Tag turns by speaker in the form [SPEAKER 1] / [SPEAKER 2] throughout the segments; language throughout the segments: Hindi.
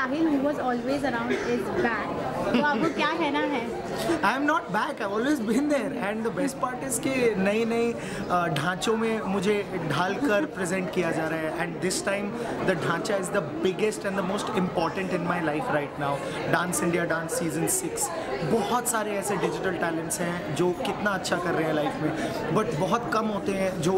[SPEAKER 1] Sahil who was always around is back. तो आपको क्या कहना है?
[SPEAKER 2] I am not back, I always been there and the best part is कि नई नई ढांचों में मुझे ढाल कर प्रेजेंट किया जा रहा है एंड दिस टाइम द ढांचा is the biggest and the most important in my life right now. Dance India dance season 6, बहुत सारे ऐसे डिजिटल टैलेंट्स हैं जो कितना अच्छा कर रहे हैं लाइफ में, बट बहुत कम होते हैं जो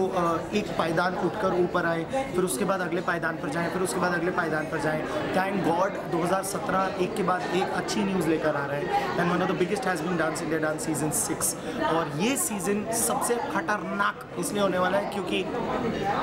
[SPEAKER 2] एक पायदान उठकर ऊपर आए, फिर उसके बाद अगले पायदान पर जाएँ, फिर उसके बाद अगले पायदान पर जाएँ। थैंक गॉड 2017 एक के बाद एक अच्छी न्यूज़ लेकर आ रहा है and one of the biggest has been dance India dance season 6 और ये सीजन सबसे खतरनाक इसलिए होने वाला है क्योंकि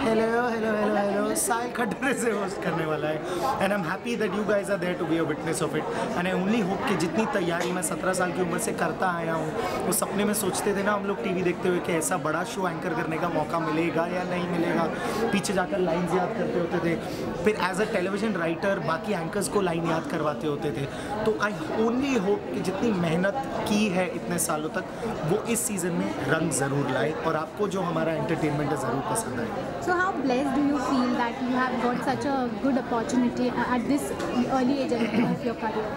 [SPEAKER 2] hello hello hello hello Sahil Khattar से होस्ट करने वाला है and I am happy that you guys are there to be a witness of it and I only hope कि जितनी तैयारी मैं 17 साल की उम्र से करता आया हूँ, वो सपने में सोचते थे ना हम लोग टीवी देखते हुए कि ऐसा बड़ा शो एंकर करने का मौका मिलेगा या नहीं मिलेगा, पीछे जाकर लाइन्स याद करते होते थे, फिर एज अ टेलीविजन राइटर बाकी एंकर्स को लाइन याद करवाते होते थे। तो आई ओनली होप कि जितनी मेहनत की है इतने सालों तक वो इस सीज़न में रंग ज़रूर लाए और आपको जो हमारा एंटरटेनमेंट है ज़रूर पसंद आए।
[SPEAKER 1] So how blessed do you feel that you have got such a good opportunity at this early age of your career?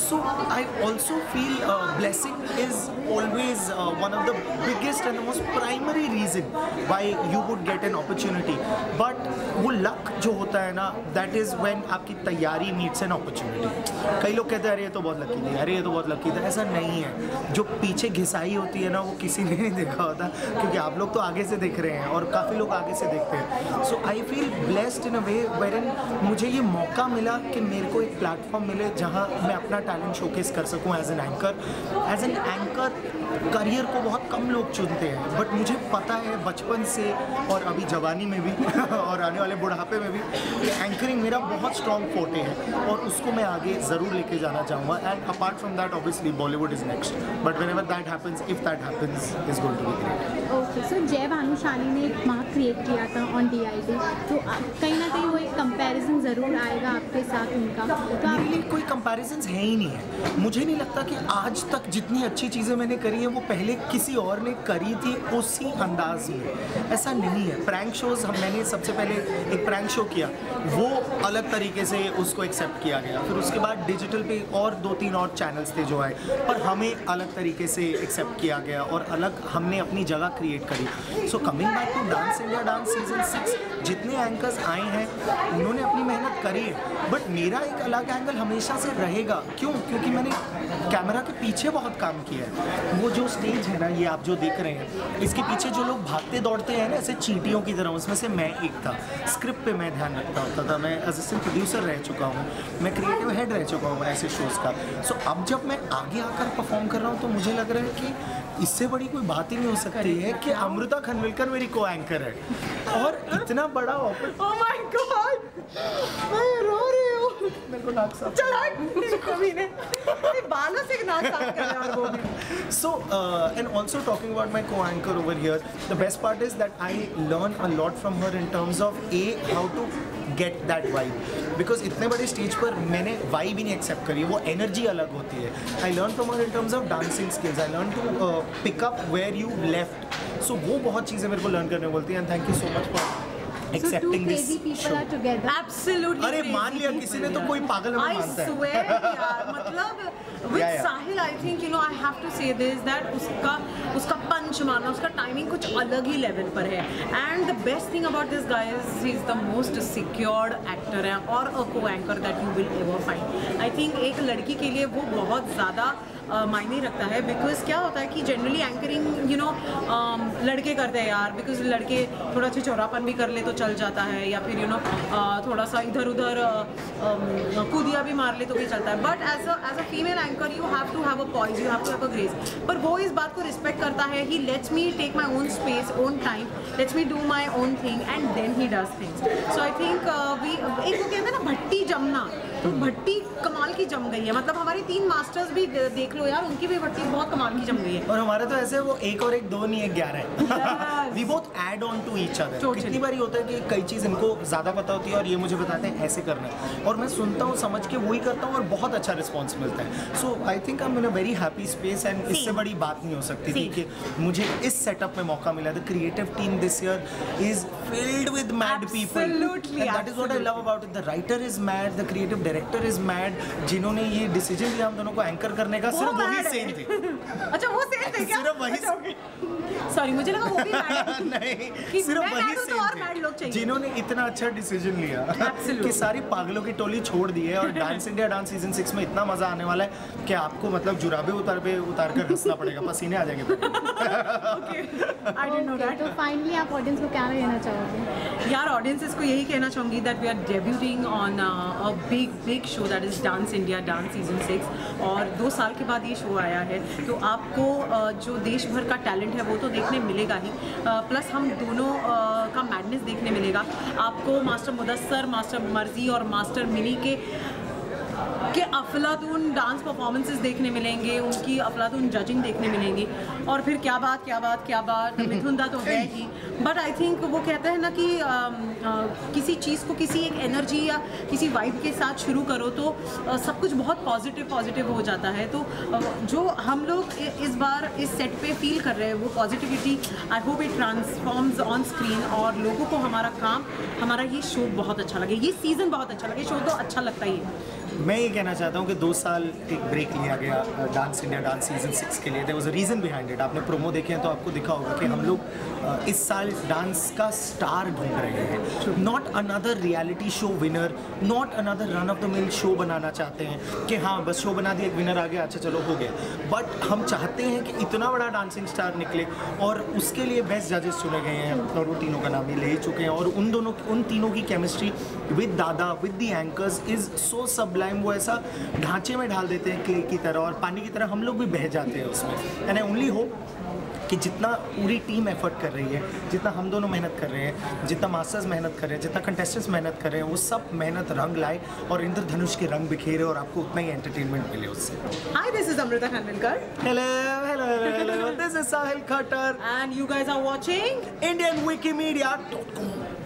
[SPEAKER 2] So I also feel blessing is always one of the biggest and the most primary reason why you would get an opportunity. But वो luck जो होता है ना, that is when आपकी तैयारी meets an opportunity. कई लोग कहते हैं अरे ये तो बहुत लकी थी, अरे ये तो बहुत लकी था, ऐसा नहीं है। जो पीछे घिसाई होती है ना वो किसी ने नहीं देखा होता, क्योंकि आप लोग तो आगे से देख रहे हैं और काफ़ी लोग आगे से देखते हैं। So I feel blessed in a way wherein मुझे ये मौका मिला कि मेरे को एक प्लेटफॉर्म मिले जहाँ मैं अपना टैलेंट शोकेस कर सकूं as an anchor. As an anchor career को बहुत कम लोग चुनते हैं, बट मुझे पता है बचपन से और अभी जवानी में भी और आने वाले बुढ़ापे में भी कि एंकरिंग मेरा बहुत स्ट्रॉन्ग फोटे है और उसको मैं आगे ज़रूर लेके जाना चाहूँगा। And apart from that obviously Bollywood is next, but whenever that happens, if that happens, is going to be great.
[SPEAKER 1] Okay, so Jay Bhanushali ने एक मार्क क्रिएट किया था ऑन DID, तो कहीं ना कहीं वो एक कंपैरिजन ज़रूर आएगा आपके साथ उनका, तो
[SPEAKER 2] मेरे लिए कोई कंपैरिजन है ही नहीं है। मुझे नहीं लगता कि आज तक जितनी अच्छी चीज़ें मैंने करी हैं वो पहले किसी और ने करी थी उसी अंदाज में, ऐसा नहीं है। प्रैंक शोज़ मैंने सबसे पहले एक प्रैंक शो किया, वो अलग तरीके से उसको एक्सेप्ट किया गया, फिर उसके बाद डिजिटल पे और 2-3 और चैनल्स थे जो आए, पर हमें अलग तरीके से एक्सेप्ट किया गया और अलग हमने अपनी जगह क्रिएट करी। So coming back to dance India dance season 6, जितने एंकर्स आए हैं उन्होंने अपनी मेहनत करी है, बट मेरा एक अलग एंगल हमेशा से रहेगा। क्यों? क्योंकि मैंने कैमरा के पीछे बहुत काम किया है। वो जो स्टेज है ना, ये आप जो देख रहे हैं, इसके पीछे जो लोग भागते दौड़ते हैं ना ऐसे चींटियों की तरह, उसमें से मैं एक था। स्क्रिप्ट पे मैं ध्यान रखता होता था, मैं असिस्टेंट प्रोड्यूसर रह चुका हूँ, मैं क्रिएटिव हेड रह चुका हूँ ऐसे शोज़ का। सो अब जब मैं आगे आकर परफॉर्म कर रहा हूँ तो मुझे लग रहा है कि इससे बड़ी कोई बात ही नहीं हो सकती है कि अमृता खनविलकर मेरी को एंकर है और इतना बड़ा ऑफर।
[SPEAKER 3] ओह माय गॉड, मैं रो रही हूँ।
[SPEAKER 2] मेरे को नाक साफ
[SPEAKER 3] कभी ने बालों से नाक साफ कर रहा है वो भी।
[SPEAKER 2] So and also talking about my co-anchor over here, the best part is that I learn a lot from her in terms of how to get that vibe, because इतने बड़े स्टेज पर मैंने वाइब ही नहीं एक्सेप्ट करी, वो एनर्जी अलग होती है। I learn from her in terms of dancing skills, I learn to pick up where you left, so वो बहुत चीज़ें मेरे को लर्न करने बोलती हैं। and thank you so much for accepting this show.
[SPEAKER 3] Absolutely.
[SPEAKER 2] अरे मान लिया किसी ने तो कोई पागल हमें मानता है।
[SPEAKER 3] I swear यार, मतलब with Sahil I think you know I have to say this that उसका पंच मारना, उसका टाइमिंग कुछ अलग ही लेवल पर है। And the best thing about this guy is he is the most secured actor है और a co-anchor that you will ever find. I think एक लड़की के लिए वो बहुत ज़्यादा मायने रखता है, बिकॉज क्या होता है कि जनरली एंकरिंग यू नो लड़के करते हैं यार, बिकॉज लड़के थोड़ा छिछोरापन भी कर ले तो चल जाता है, या फिर यू नो थोड़ा सा इधर उधर कूदिया भी मार ले तो भी चलता है। But as a female anchor you have to have a poise, you have to have a grace. पर वो इस बात को रिस्पेक्ट करता है, he lets me take my own space, own time, lets me do my own thing and then he does things. So I think एक वो कहते हैं ना भट्टी जमना, तो भट्टी कमाल की जम गई है। मतलब हमारी 3 मास्टर्स भी देख लो यार, उनकी भी भट्टी बहुत कमाल की जम गई है।
[SPEAKER 2] और हमारे तो ऐसे वो 1 और 1 2 नहीं 11 है। We both add on to each other. कितनी बार होता है कि कई चीज़ इनको ज़्यादा पता होती है और ये मुझे बताते हैं ऐसे करना है, और मैं सुनता हूँ, समझ के वही करता हूँ और बहुत अच्छा रिस्पॉन्स मिलता है। So I think I am in a very happy space, and इससे बड़ी बात नहीं हो सकती थी कि मुझे इस सेटअप में मौका मिला। The creative team this year is filled with mad people, and that is what I love about it. The writer is mad, the creative director is mad. जिन्होंने ये डिसीजन लिया हम दोनों को एंकर करने का, सिर्फ वही सेम थे।
[SPEAKER 3] अच्छा, वो सेम थे क्या?
[SPEAKER 2] सिर्फ वही।
[SPEAKER 3] सॉरी, मुझे लगा वो भी मैड है।
[SPEAKER 2] नहीं, सिर्फ वही सेम थे जिन्होंने इतना अच्छा डिसीजन लिया कि सारी पागलों की टोली छोड़ दी है। और डांस इंडिया डांस सीजन 6 में इतना मजा आने वाला है कि आपको मतलब जुराबे उतार कर हंसना पड़ेगा, पसीने आ जाएंगे।
[SPEAKER 3] I didn't know that.
[SPEAKER 1] तो फाइनली आप ऑडियंस को क्या कहना चाहोगे?
[SPEAKER 3] यार, ऑडियंसेस को यही कहना चाहूँगी that we are debuting on a big show that is dance India dance season 6, और 2 साल के बाद ये शो आया है। तो आपको जो देश भर का टैलेंट है वो तो देखने मिलेगा ही, प्लस हम दोनों का मैडनेस देखने मिलेगा। आपको मास्टर मुदस्सर, मास्टर मर्जी और मास्टर मिनी के अफलातून डांस परफॉर्मेंसेस देखने मिलेंगे, उनकी अफलातून जजिंग देखने मिलेंगी, और फिर क्या बात मिथुन दा तो है ही। बट आई थिंक वो कहते हैं ना कि किसी चीज़ को किसी एक एनर्जी या किसी वाइब के साथ शुरू करो तो सब कुछ बहुत पॉजिटिव हो जाता है। तो जो हम लोग इस बार इस सेट पे फील कर रहे हैं वो positivity, I hope it transforms on screen, और लोगों को हमारा ये शो बहुत अच्छा लगे, ये सीज़न बहुत अच्छा लगे। शो तो अच्छा लगता ही है।
[SPEAKER 2] मैं ये कहना चाहता हूँ कि 2 साल एक ब्रेक लिया गया डांस इंडिया डांस सीजन 6 के लिए। There was a reason behind it. आपने प्रोमो देखे हैं तो आपको दिखा होगा कि हम लोग इस साल डांस का स्टार ढूंढ रहे हैं। Not another reality show winner, not another run of the mill show बनाना चाहते हैं कि हाँ बस शो बना दिया, एक विनर आ गया, अच्छा चलो हो गया। बट हम चाहते हैं कि इतना बड़ा डांसिंग स्टार निकले, और उसके लिए बेस्ट जजेस चुने गए हैं, और वो तीनों का नाम ये ले चुके हैं। और उन तीनों की केमिस्ट्री विद दादा, with the anchors is so Sublime. वो ऐसा ढांचे में ढाल देते हैं क्ले की तरह, और पानी की तरह हम लोग भी बह जाते हैं उसमें। एंड आई ओनली होप कि जितना पूरी टीम एफर्ट कर रही है, जितना हम दोनों मेहनत कर रहे हैं, जितना मास्टर्स मेहनत कर रहे हैं, जितना कंटेस्टेंट्स मेहनत कर रहे हैं, वो सब मेहनत रंग लाए और इंद्रधनुष के रंग बिखेरे, और आपको उतना ही एंटरटेनमेंट मिले उससे।
[SPEAKER 3] Hi, this is Amrita Khanvilkar.
[SPEAKER 2] Hello. This is Sahil Khattar.
[SPEAKER 3] And you guys are watching
[SPEAKER 2] IndianWikimedia.com.